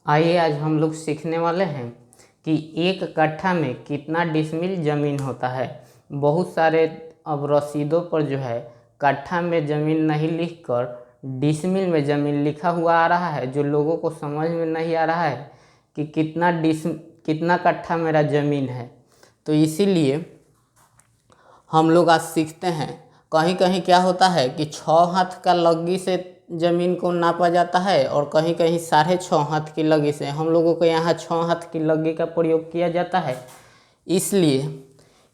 आइए आज हम लोग सीखने वाले हैं कि एक कट्ठा में कितना डिसमिल ज़मीन होता है। बहुत सारे अब रसीदों पर जो है कट्ठा में ज़मीन नहीं लिखकर डिसमिल में ज़मीन लिखा हुआ आ रहा है, जो लोगों को समझ में नहीं आ रहा है कि कितना कट्ठा मेरा ज़मीन है। तो इसीलिए हम लोग आज सीखते हैं। कहीं कहीं क्या होता है कि 6 हाथ का लग्गी से ज़मीन को नापा जाता है और कहीं कहीं 6.5 हाथ की लग्गी से। हम लोगों को यहाँ 6 हाथ की लग्गी का प्रयोग किया जाता है। इसलिए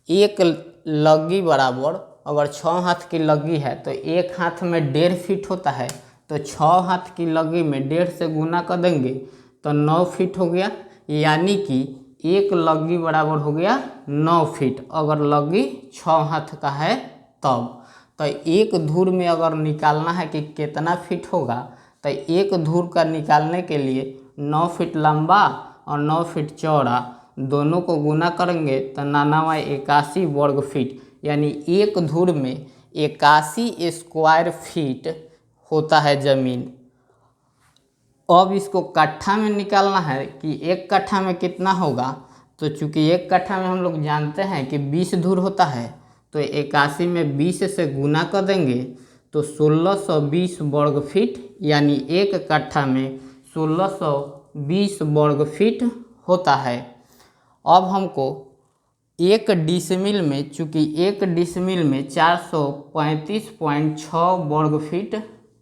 एक लग्गी बराबर अगर 6 हाथ की लग्गी है तो एक हाथ में 1.5 फीट होता है। तो 6 हाथ की लग्गी में 1.5 से गुना कर देंगे तो 9 फीट हो गया, यानी कि एक लग्गी बराबर हो गया 9 फीट। अगर लग्गी 6 हाथ का है तब तो एक धुर में अगर निकालना है कि कितना फीट होगा, तो एक धुर का निकालने के लिए 9 फीट लंबा और 9 फीट चौड़ा दोनों को गुना करेंगे तो 81 वर्ग फीट, यानी एक धुर में 81 स्क्वायर फीट होता है ज़मीन। अब इसको कट्ठा में निकालना है कि एक कट्ठा में कितना होगा। तो चूंकि एक कट्ठा में हम लोग जानते हैं कि 20 धुर होता है, तो 81 में 20 से गुना कर देंगे तो 1620 वर्ग फीट, यानी एक कट्ठा में 1620 वर्ग फीट होता है। अब हमको एक डिसमिल में, चूँकि एक डिसमिल में 435.6 वर्ग फीट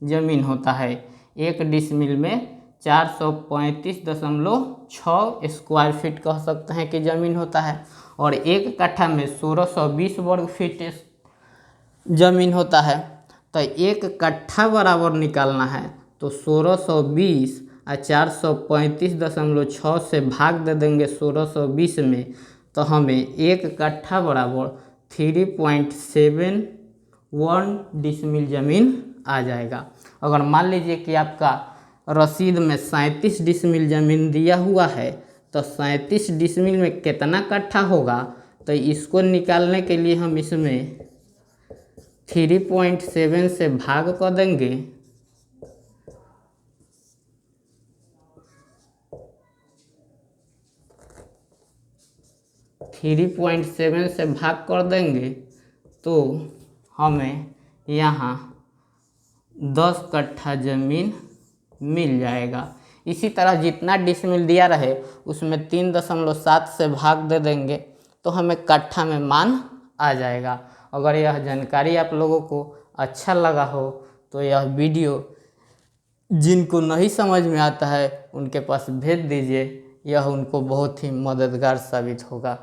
ज़मीन होता है। एक डिसमिल में 435.6 स्क्वायर फीट कह सकते हैं कि ज़मीन होता है, और एक कट्ठा में 1620 वर्ग फीट ज़मीन होता है। तो एक कट्ठा बराबर निकालना है तो 1620 और 435.6 से भाग दे देंगे 1620 में, तो हमें एक कट्ठा बराबर 3.71 डिसमिल ज़मीन आ जाएगा। अगर मान लीजिए कि आपका रसीद में 37 डिसमिल ज़मीन दिया हुआ है, तो 37 डिसमिल में कितना कट्ठा होगा, तो इसको निकालने के लिए हम इसमें 3.7 से भाग कर देंगे। तो हमें यहाँ 10 कट्ठा ज़मीन मिल जाएगा। इसी तरह जितना डिसमिल दिया रहे उसमें 3.7 से भाग दे देंगे तो हमें कट्ठा में मान आ जाएगा। अगर यह जानकारी आप लोगों को अच्छा लगा हो तो यह वीडियो जिनको नहीं समझ में आता है उनके पास भेज दीजिए, यह उनको बहुत ही मददगार साबित होगा।